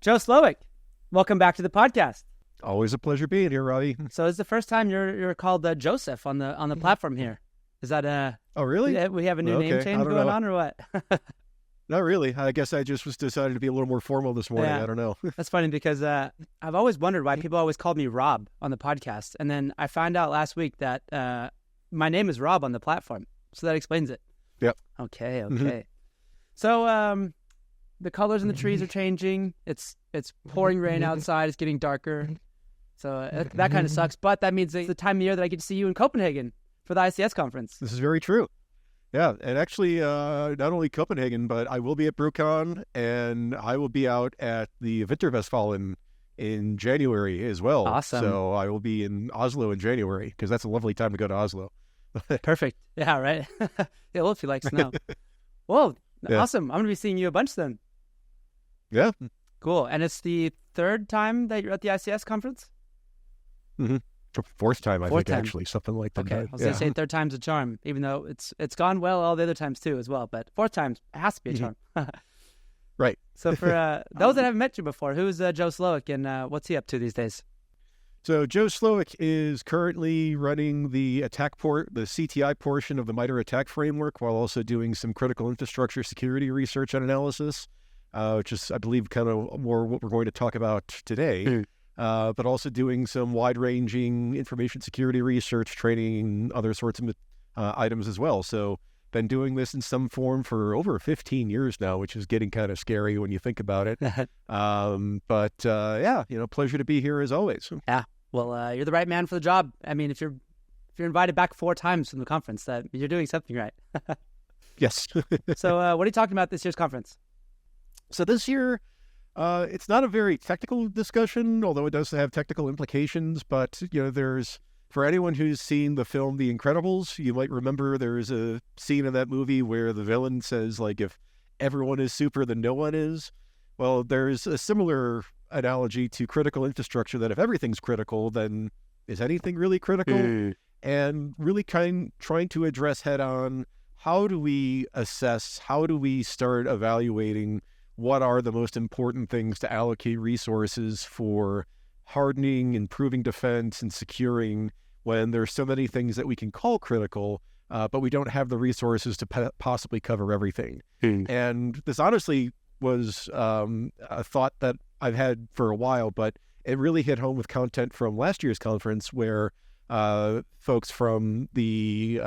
Joe Slowick, welcome back to the podcast. Always a pleasure being here, Robbie. So it's the first time you're called Joseph on the platform here. Is that Oh, really? we have a new name change going on or what? Not really. I guess I just was decided to be a little more formal this morning. Yeah. I don't know. That's funny because I've always wondered why people always called me Rob on the podcast. And then I found out last week that my name is Rob on the platform. So that explains it. Yep. Okay. Mm-hmm. So the colors in the trees are changing. It's pouring rain outside. It's getting darker. So that kind of sucks. But that means it's the time of year that I get to see you in Copenhagen for the ICS conference. This is very true. Yeah, and actually, not only Copenhagen, but I will be at BrewCon, and I will be out at the Vinterfestival in January as well. Awesome. So I will be in Oslo in January, because that's a lovely time to go to Oslo. Perfect. Yeah, right? Yeah, well, if you like snow. Whoa, Yeah. Awesome. I'm going to be seeing you a bunch then. Yeah. Cool. And it's the third time that you're at the ICS conference? Mm-hmm. Fourth time, I Fourth think, time. actually, something like that. Okay. I was going to say third time's a charm, even though it's gone well all the other times too as well. But fourth time, it has to be a charm. Right. So for those that haven't met you before, who's Joe Slowick and what's he up to these days? So Joe Slowick is currently running the the CTI portion of the MITRE ATT&CK framework, while also doing some critical infrastructure security research and analysis, which is, I believe, kind of more what we're going to talk about today. But also doing some wide-ranging information security research, training, other sorts of items as well. So been doing this in some form for over 15 years now, which is getting kind of scary when you think about it. Yeah, pleasure to be here as always. Yeah. Well, you're the right man for the job. I mean, if you're invited back 4 times from the conference, that you're doing something right. Yes. So what are you talking about this year's conference? So this year, it's not a very technical discussion, although it does have technical implications. But, for anyone who's seen the film The Incredibles, you might remember there's a scene in that movie where the villain says, like, if everyone is super, then no one is. Well, there's a similar analogy to critical infrastructure, that if everything's critical, then is anything really critical? And really trying to address head on, how do we assess, how do we start evaluating what are the most important things to allocate resources for hardening, improving defense, and securing, when there's so many things that we can call critical, but we don't have the resources to possibly cover everything. And this honestly was a thought that I've had for a while, but it really hit home with content from last year's conference, where folks from the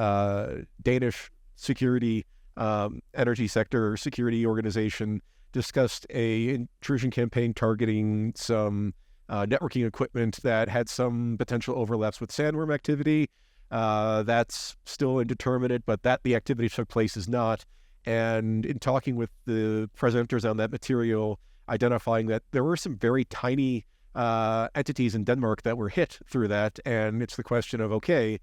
Danish security energy sector security organization discussed a intrusion campaign targeting some networking equipment that had some potential overlaps with sandworm activity. That's still indeterminate, but that the activity took place is not. And in talking with the presenters on that material, identifying that there were some very tiny entities in Denmark that were hit through that. And it's the question of, okay,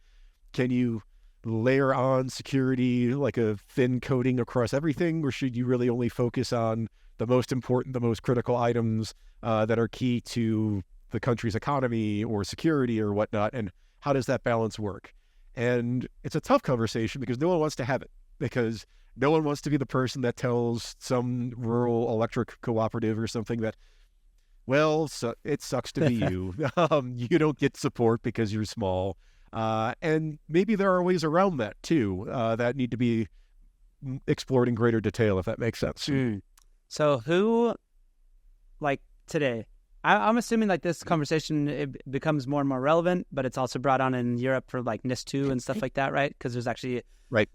can you layer on security like a thin coating across everything, or should you really only focus on the most important, the most critical items that are key to the country's economy or security or whatnot? And how does that balance work? And it's a tough conversation, because no one wants to have it, because no one wants to be the person that tells some rural electric cooperative or something that, well, it sucks to be you. You don't get support because you're small. And maybe there are ways around that too, that need to be explored in greater detail, if that makes sense. So who, like today, I'm assuming like this conversation, it becomes more and more relevant, but it's also brought on in Europe for like NIS2 and stuff like that, right? Because there's actually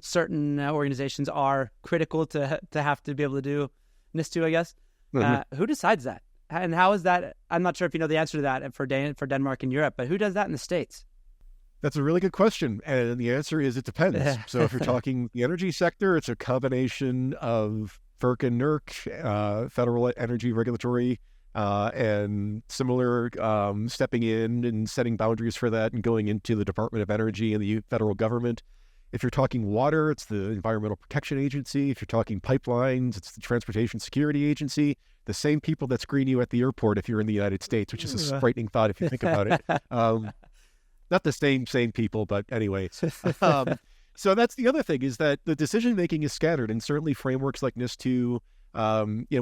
certain organizations are critical to have to be able to do NIS2, I guess. Who decides that? And how is that? I'm not sure if you know the answer to that for Denmark and Europe, but who does that in the States? That's a really good question. And the answer is it depends. So if you're talking the energy sector, it's a combination of FERC and NERC, Federal Energy Regulatory, and similar, stepping in and setting boundaries for that and going into the Department of Energy and the federal government. If you're talking water, it's the Environmental Protection Agency. If you're talking pipelines, it's the Transportation Security Agency. The same people that screen you at the airport if you're in the United States, which is a frightening thought if you think about it. Not the same people, but anyway. So that's the other thing, is that the decision-making is scattered, and certainly frameworks like NIS2,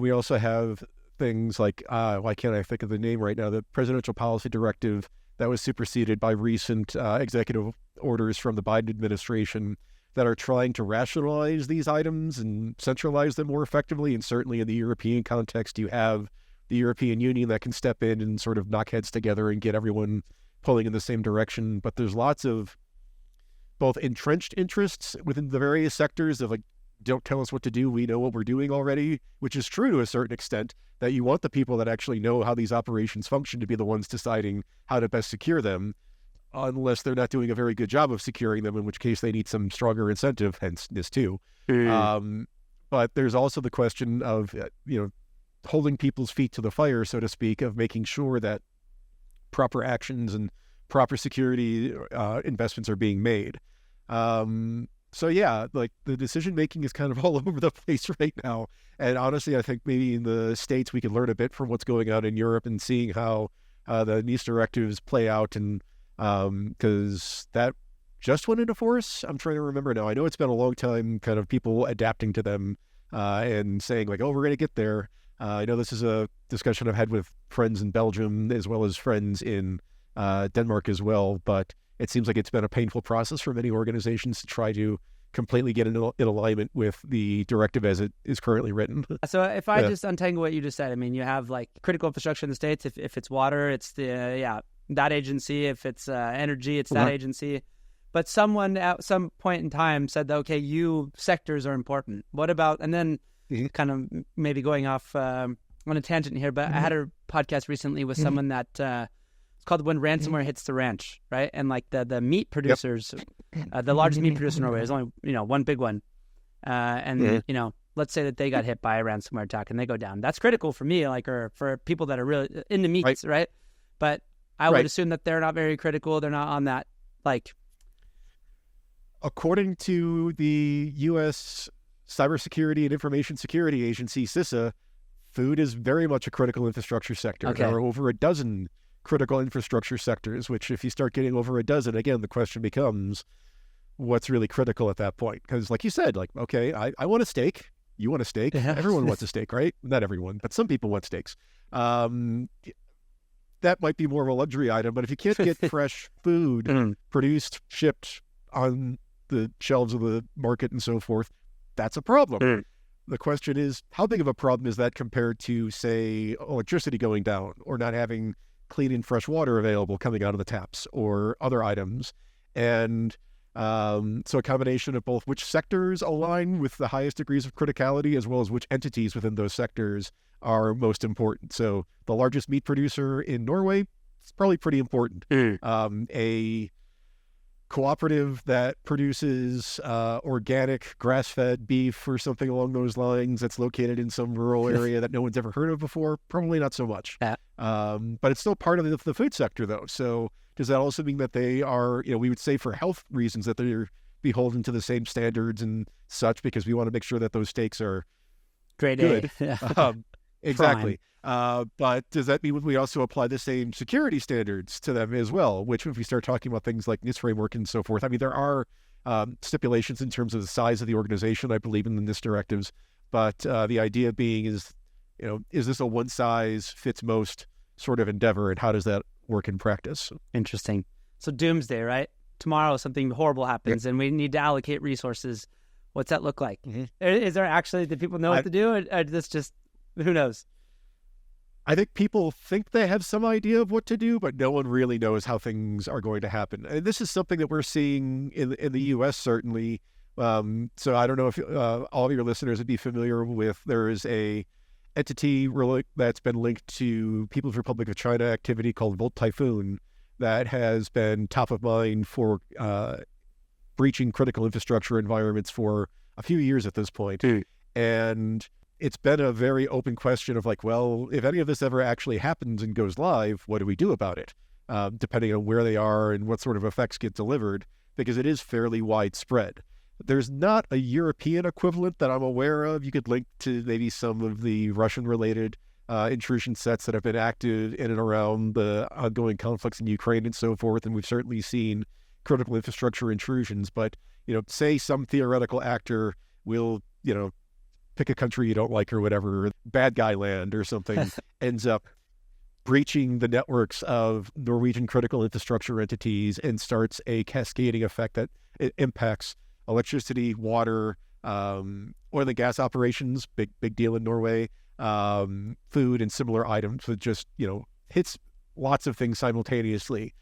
we also have things like, why can't I think of the name right now, the presidential policy directive that was superseded by recent executive orders from the Biden administration that are trying to rationalize these items and centralize them more effectively. And certainly in the European context, you have the European Union that can step in and sort of knock heads together and get everyone pulling in the same direction. But there's lots of both entrenched interests within the various sectors of like, don't tell us what to do, we know what we're doing already, which is true to a certain extent, that you want the people that actually know how these operations function to be the ones deciding how to best secure them, unless they're not doing a very good job of securing them, in which case they need some stronger incentive, hence this too. But there's also the question of, holding people's feet to the fire, so to speak, of making sure that proper actions and proper security investments are being made. So yeah, like the decision making is kind of all over the place right now. And honestly, I think maybe in the States we could learn a bit from what's going on in Europe and seeing how the NIS directives play out. And because that just went into force, I'm trying to remember now. I know it's been a long time, kind of people adapting to them and saying like, oh, we're going to get there. I know this is a discussion I've had with friends in Belgium as well as friends in Denmark as well, but it seems like it's been a painful process for many organizations to try to completely get in alignment with the directive as it is currently written. So if I just untangle what you just said, I mean, you have like critical infrastructure in the States. If it's water, it's that agency. If it's energy, it's that agency. But someone at some point in time said, okay, you sectors are important. What about, and then kind of maybe going off on a tangent here, but I had a podcast recently with someone that it's called When Ransomware Hits the Ranch, right? And like the meat producers, the largest meat producer in Norway, there's only, one big one. And, let's say that they got hit by a ransomware attack and they go down. That's critical for me, like, or for people that are really into meats, right? But I would assume that they're not very critical. They're not on that, like. According to the U.S. Cybersecurity and Information Security Agency, CISA, food is very much a critical infrastructure sector. Okay. There are over a dozen critical infrastructure sectors, which if you start getting over a dozen, again, the question becomes, what's really critical at that point? Because like you said, like, okay, I want a steak. You want a steak. Yeah. Everyone wants a steak, right? Not everyone, but some people want steaks. That might be more of a luxury item, but if you can't get fresh food produced, shipped on the shelves of the market and so forth, that's a problem. The question is, how big of a problem is that compared to, say, electricity going down or not having clean and fresh water available coming out of the taps or other items? And so a combination of both which sectors align with the highest degrees of criticality as well as which entities within those sectors are most important. So the largest meat producer in Norway is probably pretty important. A cooperative that produces organic grass-fed beef or something along those lines that's located in some rural area that no one's ever heard of before, probably not so much. But it's still part of the food sector, though. So does that also mean that they are, we would say for health reasons that they're beholden to the same standards and such because we want to make sure that those steaks are Grade good. A. Exactly. But does that mean we also apply the same security standards to them as well? Which, if we start talking about things like NIST framework and so forth, I mean, there are stipulations in terms of the size of the organization, I believe, in the NIST directives. But the idea being is, is this a one-size-fits-most sort of endeavor, and how does that work in practice? Interesting. So doomsday, right? Tomorrow something horrible happens and we need to allocate resources. What's that look like? Is there actually, do people know what to do? Or this just, who knows? I think people think they have some idea of what to do, but no one really knows how things are going to happen. And this is something that we're seeing in the U.S. certainly. So I don't know if all of your listeners would be familiar with, there is a entity that's been linked to People's Republic of China activity called Volt Typhoon that has been top of mind for breaching critical infrastructure environments for a few years at this point. And it's been a very open question of like, well, if any of this ever actually happens and goes live, what do we do about it? Depending on where they are and what sort of effects get delivered, because it is fairly widespread. There's not a European equivalent that I'm aware of. You could link to maybe some of the Russian-related intrusion sets that have been active in and around the ongoing conflicts in Ukraine and so forth, and we've certainly seen critical infrastructure intrusions. But, say some theoretical actor will, pick a country you don't like or whatever, bad guy land or something, ends up breaching the networks of Norwegian critical infrastructure entities and starts a cascading effect that it impacts electricity, water, oil and gas operations, big deal in Norway, food and similar items. That just, hits lots of things simultaneously.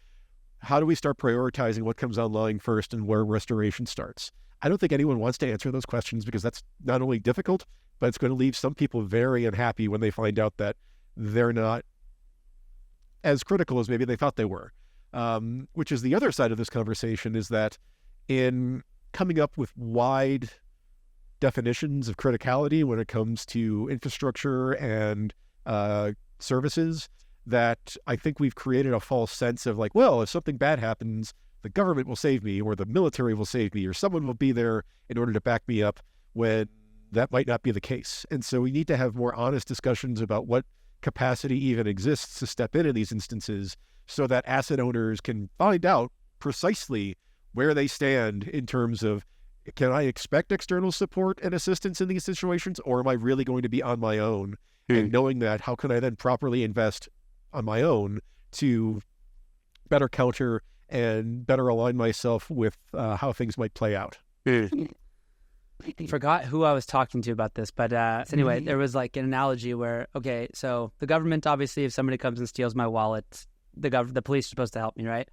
How do we start prioritizing what comes online first and where restoration starts? I don't think anyone wants to answer those questions because that's not only difficult, but it's going to leave some people very unhappy when they find out that they're not as critical as maybe they thought they were, which is the other side of this conversation, is that in coming up with wide definitions of criticality when it comes to infrastructure and services, that I think we've created a false sense of like, well, if something bad happens, the government will save me, or the military will save me, or someone will be there in order to back me up, when that might not be the case. And so we need to have more honest discussions about what capacity even exists to step in these instances, so that asset owners can find out precisely where they stand in terms of, can I expect external support and assistance in these situations, or am I really going to be on my own? And knowing that, how can I then properly invest on my own to better counter and better align myself with how things might play out? Forgot who I was talking to about this, but so anyway, there was like an analogy where, okay, so the government, obviously, if somebody comes and steals my wallet, the police are supposed to help me, right?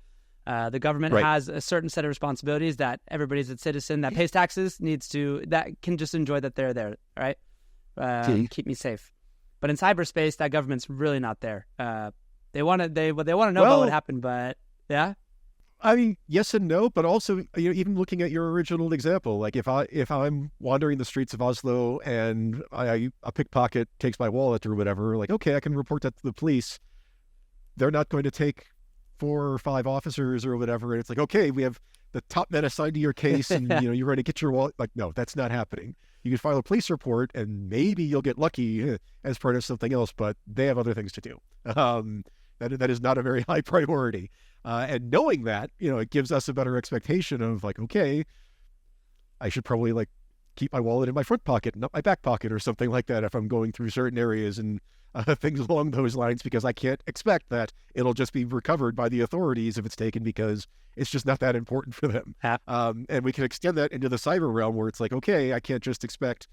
The government has a certain set of responsibilities that everybody's a citizen that pays taxes that can just enjoy that they're there, right? Keep me safe. But in cyberspace, that government's really not there. They want to know about what happened, but yeah. I mean, yes and no, but also, even looking at your original example, like if I'm wandering the streets of Oslo and a pickpocket takes my wallet or whatever, like, okay, I can report that to the police. They're not going to take 4 or 5 officers or whatever, and it's like, okay, we have the top men assigned to your case, and you're going to get your wallet. Like, no, that's not happening. You can file a police report, and maybe you'll get lucky as part of something else, but they have other things to do. That is not a very high priority. And knowing that, it gives us a better expectation of like, okay, I should probably like keep my wallet in my front pocket, not my back pocket or something like that if I'm going through certain areas and things along those lines, because I can't expect that it'll just be recovered by the authorities if it's taken, because it's just not that important for them. And we can extend that into the cyber realm where it's like, okay, I can't just expect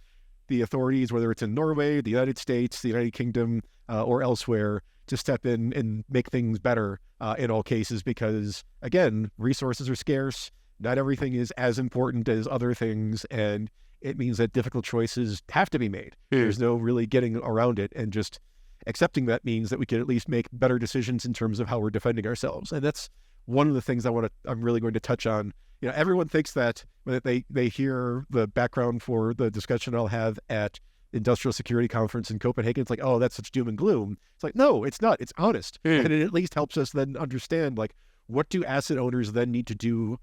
the authorities, whether it's in Norway, the United States, the United Kingdom, or elsewhere, to step in and make things better in all cases, because, again, resources are scarce. Not everything is as important as other things, and it means that difficult choices have to be made. There's no really getting around it, and just accepting that means that we can at least make better decisions in terms of how we're defending ourselves. And that's one of the things I'm really going to touch on. Everyone thinks that when they hear the background for the discussion I'll have at Industrial Security Conference in Copenhagen, it's like, oh, that's such doom and gloom. It's like, no, it's not. It's honest. And it at least helps us then understand, like, what do asset owners then need to do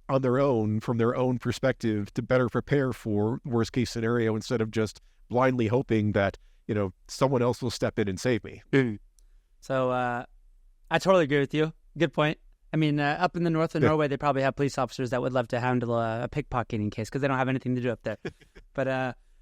on their own, from their own perspective, to better prepare for worst case scenario, instead of just blindly hoping that, someone else will step in and save me. So I totally agree with you. Good point. I mean, up in the north of Norway, they probably have police officers that would love to handle a pickpocketing case because they don't have anything to do up there. But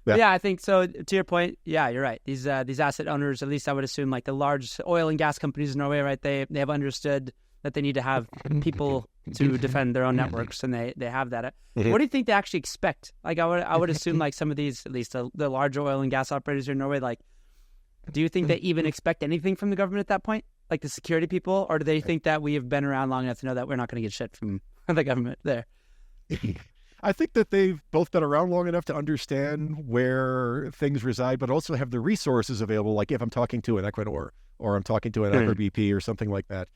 yeah, I think so. To your point, yeah, you're right. These asset owners, at least I would assume, like the large oil and gas companies in Norway, right? They have understood that they need to have people to defend their own networks, and they have that. What do you think they actually expect? Like, I would assume, like, some of these, at least the large oil and gas operators here in Norway, like, do you think they even expect anything from the government at that point? Like the security people, or do they think that we have been around long enough to know that we're not going to get shit from the government there? I think that they've both been around long enough to understand where things reside, but also have the resources available. Like if I'm talking to an Equinor or I'm talking to an Aker BP or something like that,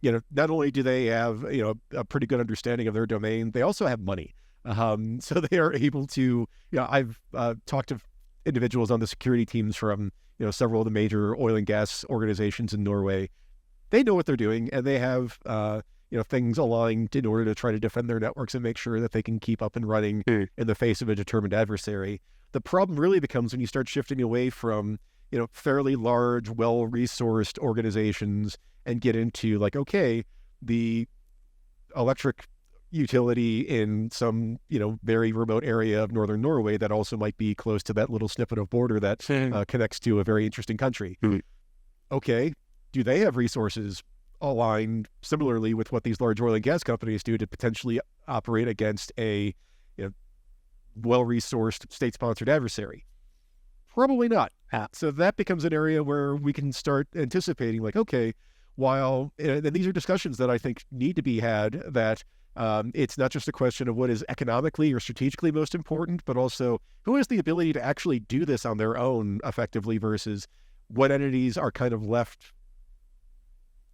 not only do they have, a pretty good understanding of their domain, they also have money. So they are able to, I've talked to individuals on the security teams from, several of the major oil and gas organizations in Norway. They know what they're doing, and they have, things aligned in order to try to defend their networks and make sure that they can keep up and running in the face of a determined adversary. The problem really becomes when you start shifting away from, fairly large, well-resourced organizations and get into like, okay, the electric utility in some, very remote area of northern Norway that also might be close to that little snippet of border that connects to a very interesting country. Okay, do they have resources aligned similarly with what these large oil and gas companies do to potentially operate against a well-resourced state-sponsored adversary? Probably not. So that becomes an area where we can start anticipating, like, okay, while and these are discussions that I think need to be had, that it's not just a question of what is economically or strategically most important, but also who has the ability to actually do this on their own effectively versus what entities are kind of left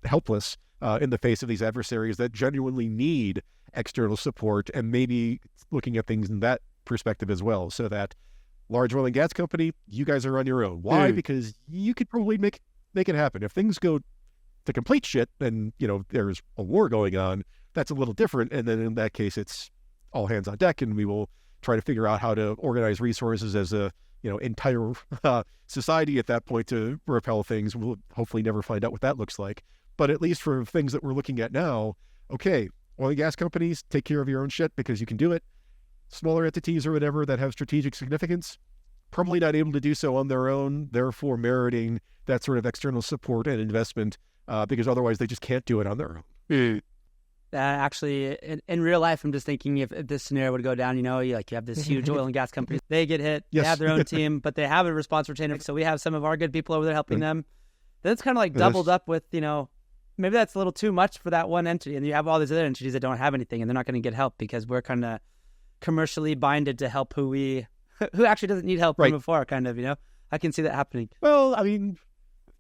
helpless in the face of these adversaries that genuinely need external support, and maybe looking at things in that perspective as well, so that large oil and gas company, you guys are on your own. Why? Because you could probably make it happen. If things go to complete shit, then, there's a war going on. That's a little different. And then in that case, it's all hands on deck, and we will try to figure out how to organize resources as a, entire society at that point to repel things. We'll hopefully never find out what that looks like. But at least for things that we're looking at now, okay, oil and gas companies, take care of your own shit because you can do it. Smaller entities or whatever that have strategic significance, probably not able to do so on their own, therefore meriting that sort of external support and investment because otherwise they just can't do it on their own. Actually, in real life, I'm just thinking if this scenario would go down, you have this huge oil and gas company, they get hit, yes. They have their own team, but they have a response retainer, so we have some of our good people over there helping them. Then it's kind of like doubled up with, maybe that's a little too much for that one entity, and you have all these other entities that don't have anything, and they're not going to get help because we're kind of commercially binded to help who actually doesn't need help from afar, kind of, I can see that happening. Well, I mean,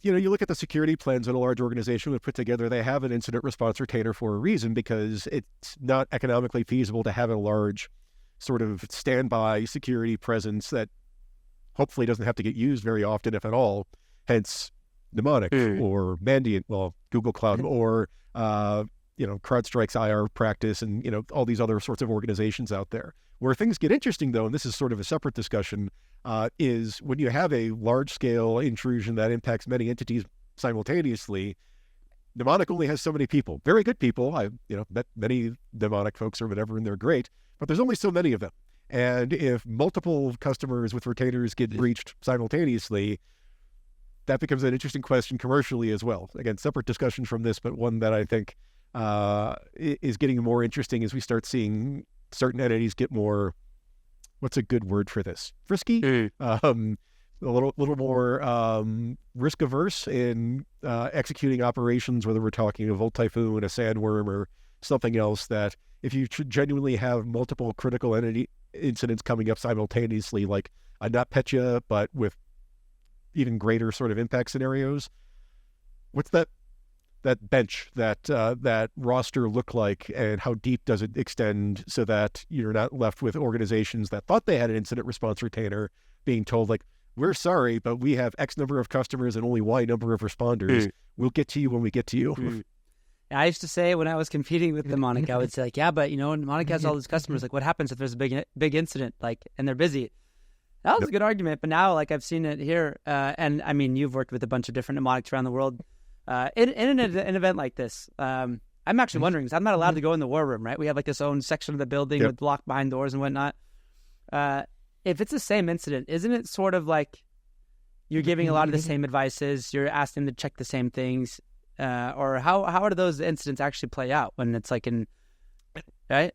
you look at the security plans that a large organization would put together, they have an incident response retainer for a reason, because it's not economically feasible to have a large sort of standby security presence that hopefully doesn't have to get used very often, if at all. Hence, Mnemonic or Mandiant, Google Cloud, or, CrowdStrike's IR practice, and, all these other sorts of organizations out there. Where things get interesting, though, and this is sort of a separate discussion, is when you have a large-scale intrusion that impacts many entities simultaneously. Mnemonic only has so many people, very good people. I've met many Mnemonic folks or whatever, and they're great, but there's only so many of them. And if multiple customers with retainers get breached simultaneously, that becomes an interesting question commercially as well. Again, separate discussion from this, but one that I think is getting more interesting as we start seeing certain entities get more, what's a good word for this? Frisky? A little more risk averse in executing operations, whether we're talking a Volt Typhoon, a Sandworm, or something else, that if you genuinely have multiple critical entity incidents coming up simultaneously, like a NotPetya, but with even greater sort of impact scenarios, what's that bench, that roster look like, and how deep does it extend, so that you're not left with organizations that thought they had an incident response retainer being told, like, we're sorry, but we have X number of customers and only Y number of responders. We'll get to you when we get to you. I used to say when I was competing with Mnemonic, I would say, like, yeah, but Mnemonic has all these customers. Like, what happens if there's a big incident, and they're busy? That was a good argument, but now, I've seen it here, and I mean, you've worked with a bunch of different mnemonics around the world. In an event like this, I'm actually wondering, because I'm not allowed to go in the war room, right? We have this own section of the building with locked behind doors and whatnot. If it's the same incident, isn't it sort of like you're giving a lot of the same advices, you're asking them to check the same things, or how do those incidents actually play out when it's right?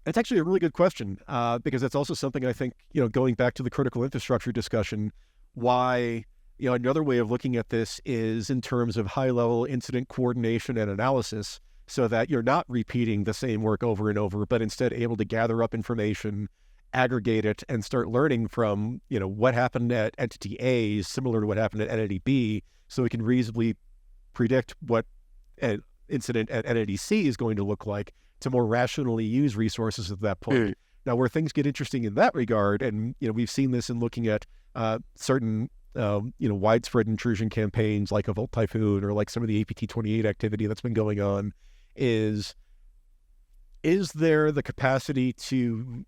It's actually a really good question, because that's also something I think, going back to the critical infrastructure discussion, why, another way of looking at this is in terms of high-level incident coordination and analysis, so that you're not repeating the same work over and over, but instead able to gather up information, aggregate it, and start learning from, what happened at entity A is similar to what happened at entity B, so we can reasonably predict what an incident at entity C is going to look like, to more rationally use resources at that point. Now, where things get interesting in that regard, and we've seen this in looking at certain widespread intrusion campaigns like a Volt Typhoon, or like some of the APT-28 activity that's been going on, is there the capacity to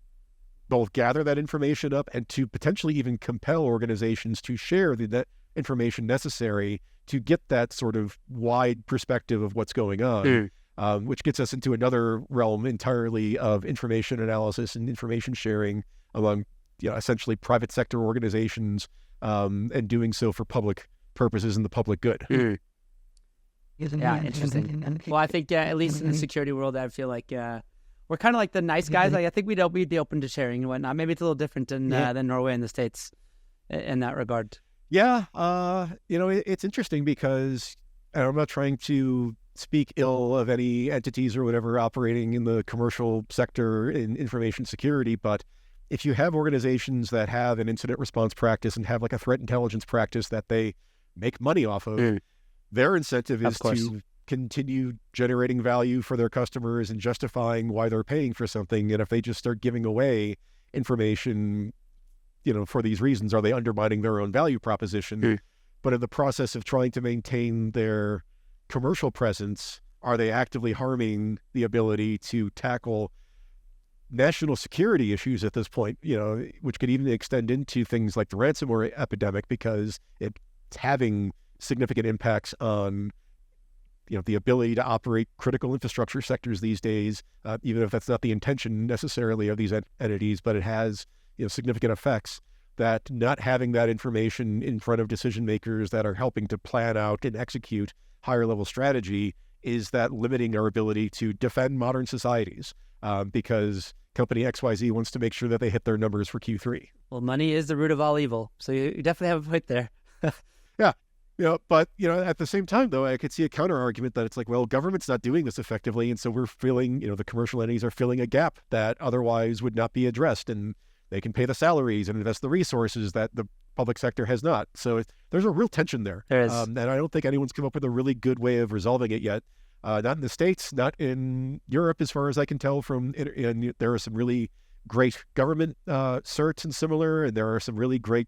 both gather that information up and to potentially even compel organizations to share the information necessary to get that sort of wide perspective of what's going on? which gets us into another realm entirely of information analysis and information sharing among essentially private sector organizations, and doing so for public purposes and the public good. Yeah, interesting. Well, I think at least in the security world, I feel like we're kind of like the nice guys. Like I think we'd be open to sharing and whatnot. Maybe it's a little different than Norway and the States in that regard. Yeah, it's interesting because I'm not trying to speak ill of any entities or whatever operating in the commercial sector in information security, but if you have organizations that have an incident response practice and have like a threat intelligence practice that they make money off of, their incentive is to continue generating value for their customers and justifying why they're paying for something. And if they just start giving away information, for these reasons, are they undermining their own value proposition? But in the process of trying to maintain their commercial presence, are they actively harming the ability to tackle national security issues at this point, which could even extend into things like the ransomware epidemic, because it's having significant impacts on the ability to operate critical infrastructure sectors these days, even if that's not the intention necessarily of these entities, but it has significant effects. That not having that information in front of decision makers that are helping to plan out and execute higher level strategy is that limiting our ability to defend modern societies, because company XYZ wants to make sure that they hit their numbers for Q3. Well, money is the root of all evil, so you definitely have a point there. Yeah. But at the same time, though, I could see a counter argument that it's like, well, government's not doing this effectively, and so we're filling, the commercial entities are filling a gap that otherwise would not be addressed, and they can pay the salaries and invest the resources that the public sector has not. So there's a real tension there. There is. And I don't think anyone's come up with a really good way of resolving it yet. Not in the States, not in Europe, as far as I can tell and there are some really great government certs and similar, and there are some really great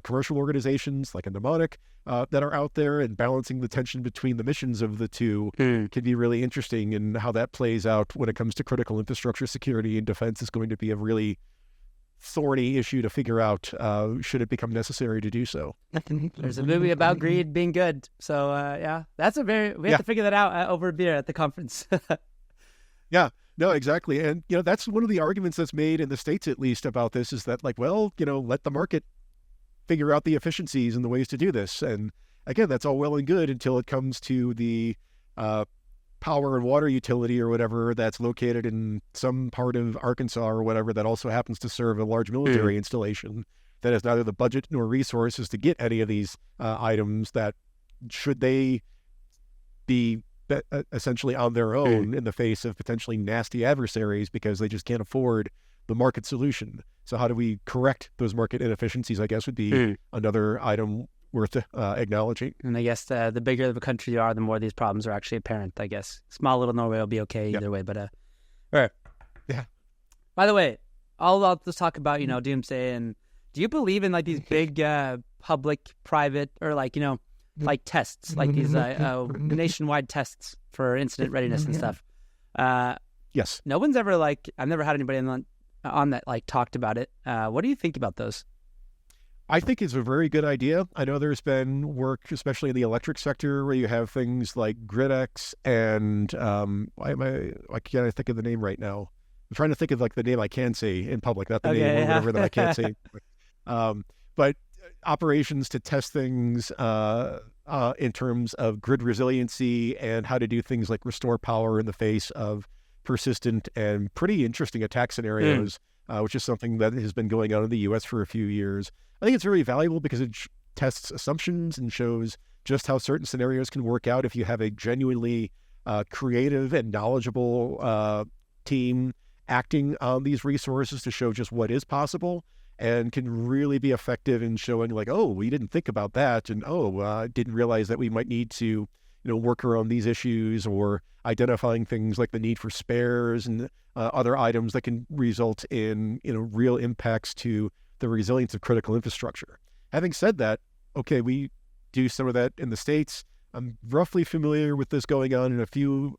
commercial organizations like a mnemonic that are out there, and balancing the tension between the missions of the two can be really interesting, and how that plays out when it comes to critical infrastructure security and defense is going to be a really thorny issue to figure out, should it become necessary to do so. There's a movie about greed being good. So, that's we have to figure that out over a beer at the conference. Yeah, no, exactly. And, that's one of the arguments that's made in the States, at least, about this, is that like, well, let the market figure out the efficiencies and the ways to do this. And again, that's all well and good until it comes to the power and water utility or whatever that's located in some part of Arkansas or whatever that also happens to serve a large military installation that has neither the budget nor resources to get any of these items, that should they be essentially on their own in the face of potentially nasty adversaries because they just can't afford the market solution. So how do we correct those market inefficiencies, I guess, would be another item worth acknowledging. And I guess the bigger of a country you are, the more these problems are actually apparent, I guess. Small little Norway will be okay either way, but yeah. By the way, I'll just talk about, doomsday, and do you believe in like these big public, private, or like tests, like these nationwide tests for incident readiness and stuff? Yes. No one's ever I've never had anybody on that talked about it. What do you think about those? I think it's a very good idea. I know there's been work, especially in the electric sector, where you have things like GridX and why can't I think of the name right now? I'm trying to think of the name I can say in public, not the name or whatever that I can't say. But operations to test things in terms of grid resiliency and how to do things like restore power in the face of persistent and pretty interesting attack scenarios, which is something that has been going on in the U.S. for a few years. I think it's really valuable because it tests assumptions and shows just how certain scenarios can work out if you have a genuinely creative and knowledgeable team acting on these resources to show just what is possible, and can really be effective in showing we didn't think about that, and didn't realize that we might need to work around these issues, or identifying things like the need for spares and other items that can result in real impacts to the resilience of critical infrastructure. Having said that, okay, we do some of that in the States. I'm roughly familiar with this going on in a few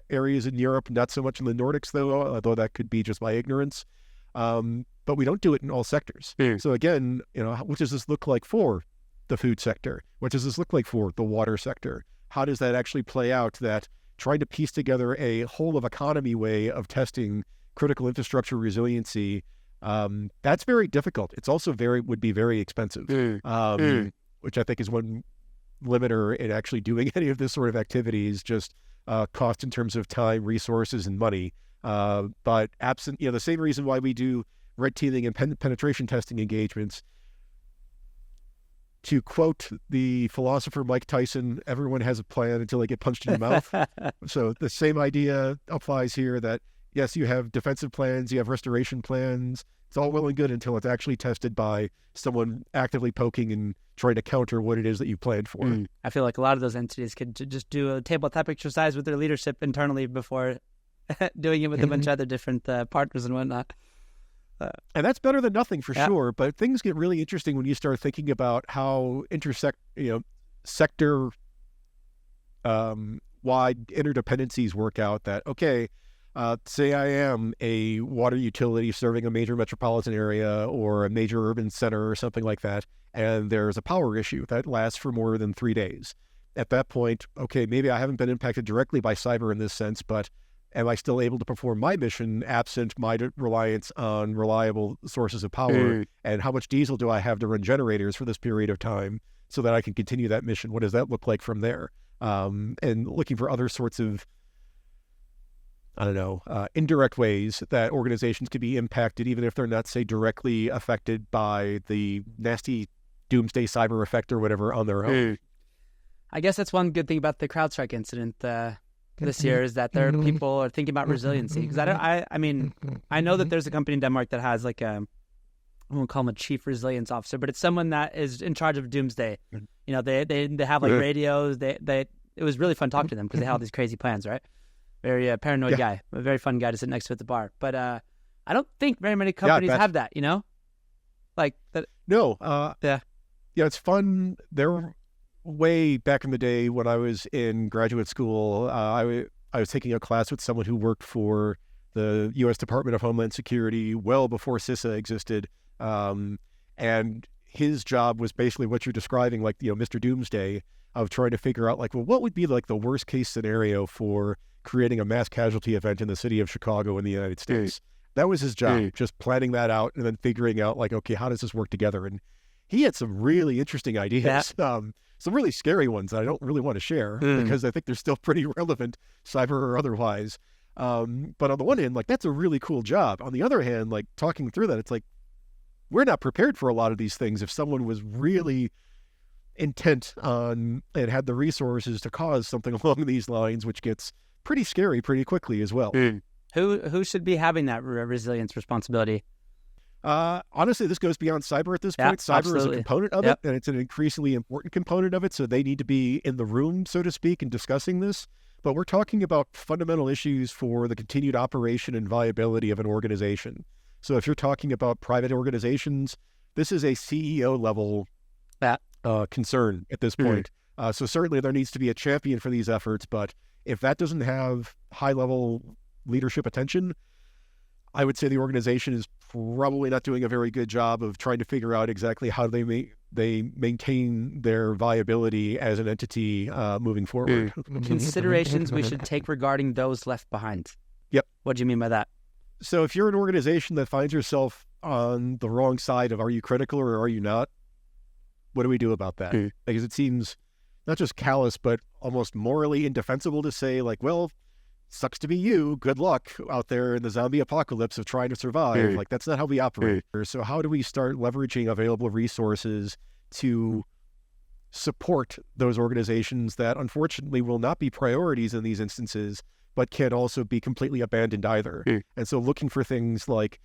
areas in Europe, not so much in the Nordics, though, although that could be just my ignorance. But we don't do it in all sectors. So again, what does this look like for the food sector? What does this look like for the water sector? How does that actually play out, that trying to piece together a whole of economy way of testing critical infrastructure resiliency, that's very difficult. It's also would be very expensive, which I think is one limiter in actually doing any of this sort of activities, just cost in terms of time, resources, and money. But absent, the same reason why we do red teaming and penetration testing engagements, to quote the philosopher Mike Tyson, everyone has a plan until they get punched in the mouth. So the same idea applies here, that yes, you have defensive plans, you have restoration plans. It's all well and good until it's actually tested by someone actively poking and trying to counter what it is that you planned for. I feel like a lot of those entities could just do a tabletop exercise with their leadership internally before doing it with a bunch of other different partners and whatnot. And that's better than nothing for sure. But things get really interesting when you start thinking about how sector wide interdependencies work out. That, okay, say I am a water utility serving a major metropolitan area or a major urban center or something like that, and there's a power issue that lasts for more than 3 days. At that point, okay, maybe I haven't been impacted directly by cyber in this sense, but am I still able to perform my mission absent my reliance on reliable sources of power? And how much diesel do I have to run generators for this period of time so that I can continue that mission? What does that look like from there? And looking for other sorts of, indirect ways that organizations could be impacted, even if they're not, say, directly affected by the nasty doomsday cyber effect or whatever on their own. I guess that's one good thing about the CrowdStrike incident this year, is that there are people are thinking about resiliency. Because I know that there's a company in Denmark that has like I won't call him a chief resilience officer, but it's someone that is in charge of doomsday. They have like radios. It was really fun talking to them because they have all these crazy plans, right? Very paranoid guy, a very fun guy to sit next to at the bar. But I don't think very many companies have that, like that. No. It's fun. There, way back in the day when I was in graduate school, I was taking a class with someone who worked for the U.S. Department of Homeland Security well before CISA existed, and his job was basically what you're describing, like Mr. Doomsday, of trying to figure out what would be like the worst case scenario for creating a mass casualty event in the city of Chicago in the United States. That was his job, just planning that out and then figuring out okay, how does this work together? And he had some really interesting ideas, some really scary ones that I don't really want to share because I think they're still pretty relevant, cyber or otherwise. But on the one hand, that's a really cool job. On the other hand, talking through that, it's we're not prepared for a lot of these things. If someone was really intent on and had the resources to cause something along these lines, which gets pretty scary pretty quickly as well. Who should be having that resilience responsibility? Honestly, this goes beyond cyber at this point. Cyber is a component of it, and it's an increasingly important component of it, so they need to be in the room, so to speak, and discussing this. But we're talking about fundamental issues for the continued operation and viability of an organization. So if you're talking about private organizations, this is a CEO level concern at this point. So certainly there needs to be a champion for these efforts, but if that doesn't have high-level leadership attention, I would say the organization is probably not doing a very good job of trying to figure out exactly how they maintain their viability as an entity moving forward. Considerations we should take regarding those left behind. Yep. What do you mean by that? So if you're an organization that finds yourself on the wrong side of are you critical or are you not, what do we do about that? Because it seems not just callous, but almost morally indefensible to say sucks to be you. Good luck out there in the zombie apocalypse of trying to survive. That's not how we operate. So how do we start leveraging available resources to support those organizations that unfortunately will not be priorities in these instances, but can also be completely abandoned either? And so looking for things like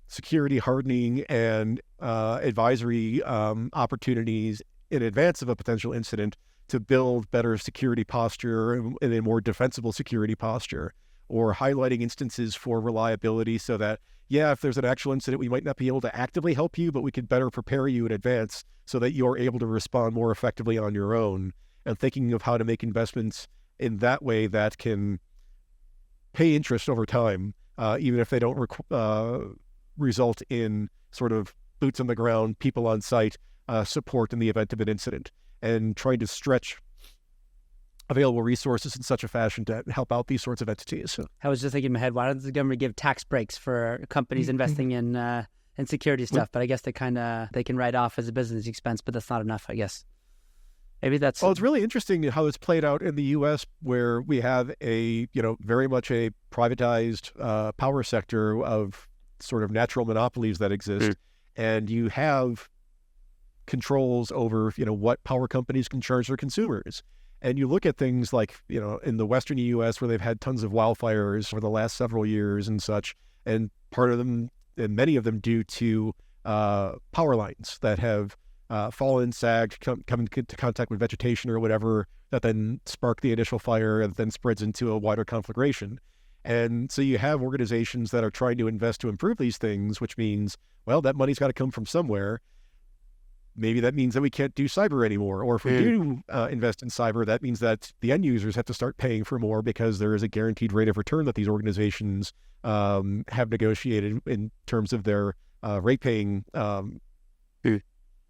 security hardening and advisory opportunities in advance of a potential incident to build better security posture and a more defensible security posture, or highlighting instances for reliability so that, if there's an actual incident, we might not be able to actively help you, but we can better prepare you in advance so that you're able to respond more effectively on your own, and thinking of how to make investments in that way that can pay interest over time, even if they don't result in sort of boots on the ground, people on site support in the event of an incident. And trying to stretch available resources in such a fashion to help out these sorts of entities. So, I was just thinking in my head, why doesn't the government give tax breaks for companies investing in security stuff? But I guess they can write off as a business expense, but that's not enough, I guess. Maybe that's... Well, it's really interesting how it's played out in the U.S., where we have very much a privatized power sector of sort of natural monopolies that exist, and you have controls over, what power companies can charge their consumers. And you look at things like, in the Western U.S., where they've had tons of wildfires for the last several years and such, and part of them, and many of them due to power lines that have fallen, sagged, come into contact with vegetation or whatever, that then spark the initial fire and then spreads into a wider conflagration. And so you have organizations that are trying to invest to improve these things, which means, well, that money's got to come from somewhere. Maybe that means that we can't do cyber anymore. Or if we do invest in cyber, that means that the end users have to start paying for more because there is a guaranteed rate of return that these organizations have negotiated in terms of their rate-paying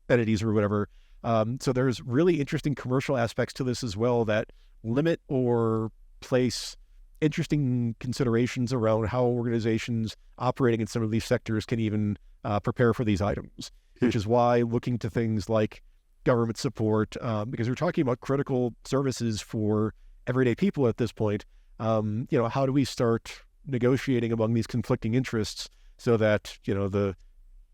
entities or whatever. So there's really interesting commercial aspects to this as well that limit or place interesting considerations around how organizations operating in some of these sectors can even prepare for these items, which is why looking to things like government support, because we're talking about critical services for everyday people at this point. How do we start negotiating among these conflicting interests so that, the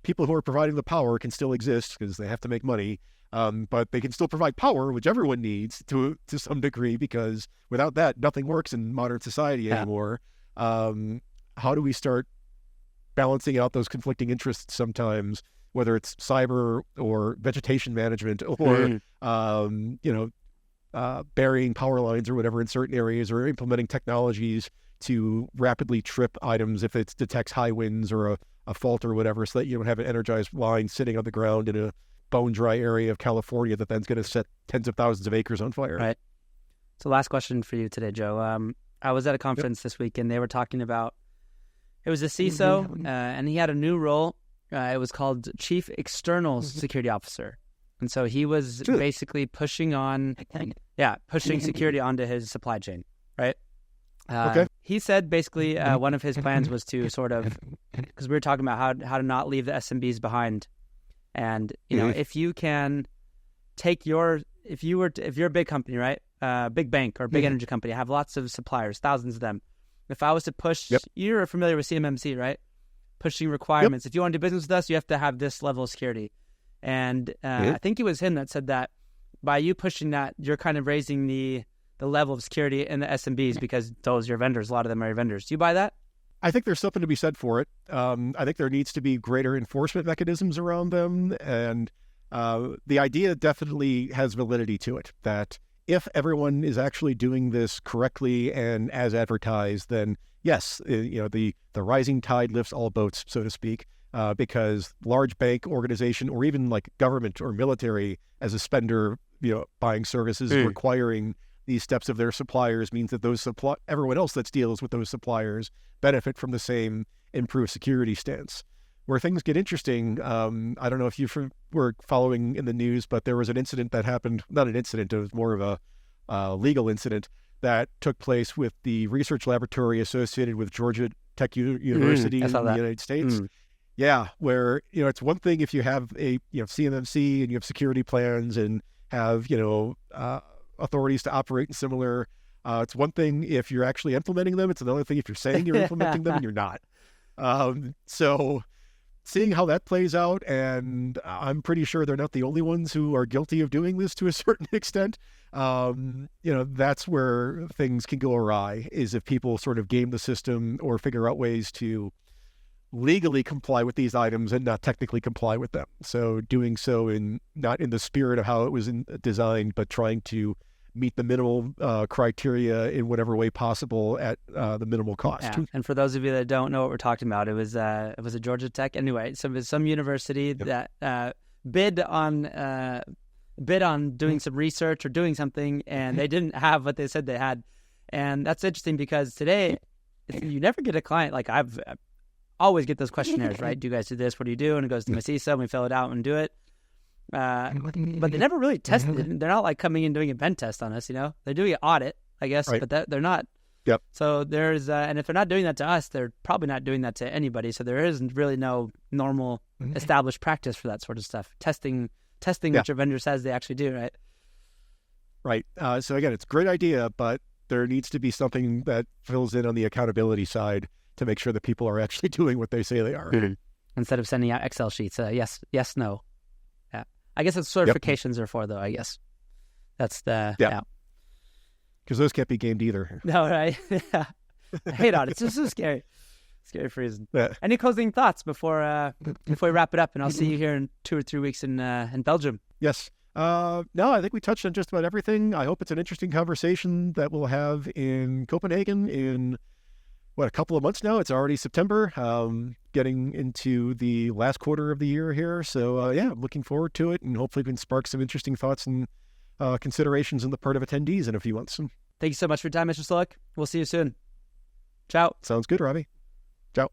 people who are providing the power can still exist because they have to make money, but they can still provide power, which everyone needs to some degree, because without that, nothing works in modern society anymore. How do we start balancing out those conflicting interests sometimes, whether it's cyber or vegetation management or, burying power lines or whatever in certain areas, or implementing technologies to rapidly trip items if it detects high winds or a fault or whatever, so that you don't have an energized line sitting on the ground in a bone dry area of California that then's going to set tens of thousands of acres on fire. Right. So last question for you today, Joe. I was at a conference this week, and they were talking about, it was a CISO, and he had a new role. It was called Chief External Security Officer. And so he was basically pushing security onto his supply chain, right? He said basically one of his plans was to sort of, because we were talking about how to not leave the SMBs behind. And, if you can take if you're a big company, right? Big bank or big energy company, have lots of suppliers, thousands of them. If I was to push, you're familiar with CMMC, right? Pushing requirements. If you want to do business with us, you have to have this level of security. And I think it was him that said that by you pushing that, you're kind of raising the level of security in the SMBs because those are your vendors. A lot of them are your vendors. Do you buy that? I think there's something to be said for it. I think there needs to be greater enforcement mechanisms around them. And the idea definitely has validity to it, that if everyone is actually doing this correctly and as advertised, then yes, the rising tide lifts all boats, so to speak, because large bank organization or even like government or military as a spender, buying services, requiring these steps of their suppliers means that everyone else that deals with those suppliers benefit from the same improved security stance. Where things get interesting, I don't know if you were following in the news, but there was an incident that happened, not an incident, it was more of a legal incident that took place with the research laboratory associated with Georgia Tech University in the United States. Yeah, where, it's one thing if you have a CMMC and you have security plans and have, authorities to operate in similar. It's one thing if you're actually implementing them. It's another thing if you're saying you're implementing them and you're not. So seeing how that plays out, and I'm pretty sure they're not the only ones who are guilty of doing this to a certain extent. That's where things can go awry, is if people sort of game the system or figure out ways to legally comply with these items and not technically comply with them. So doing so not in the spirit of how it was designed, but trying to meet the minimal criteria in whatever way possible at the minimal cost. Yeah. And for those of you that don't know what we're talking about, it was a Georgia Tech anyway. Some university that bid on doing some research or doing something, and they didn't have what they said they had. And that's interesting because today you never get a client like I've always get those questionnaires, right? Do you guys do this? What do you do? And it goes to my CISO and we fill it out and do it. but they never really tested. They're not like coming in doing a pen test on us, They're doing an audit, I guess, Right. but they're not. Yep. So there's, and if they're not doing that to us, they're probably not doing that to anybody. So there isn't really no normal established practice for that sort of stuff. Testing what your vendor says they actually do, right? Right. So again, it's a great idea, but there needs to be something that fills in on the accountability side to make sure that people are actually doing what they say they are. Instead of sending out Excel sheets, yes, no. Yeah. I guess that's certifications are for, though, I guess. That's the, Because those can't be gamed either. No, right? Yeah. I hate audits. This is scary. Scary for reason. Yeah. Any closing thoughts before we wrap it up? And I'll see you here in 2 or 3 weeks in Belgium. Yes. No, I think we touched on just about everything. I hope it's an interesting conversation that we'll have in Copenhagen in, a couple of months now? It's already September, getting into the last quarter of the year here. So, I'm looking forward to it, and hopefully we can spark some interesting thoughts and considerations on the part of attendees in a few months. Thank you so much for your time, Mr. Slowick. We'll see you soon. Ciao. Sounds good, Robbie. Ciao.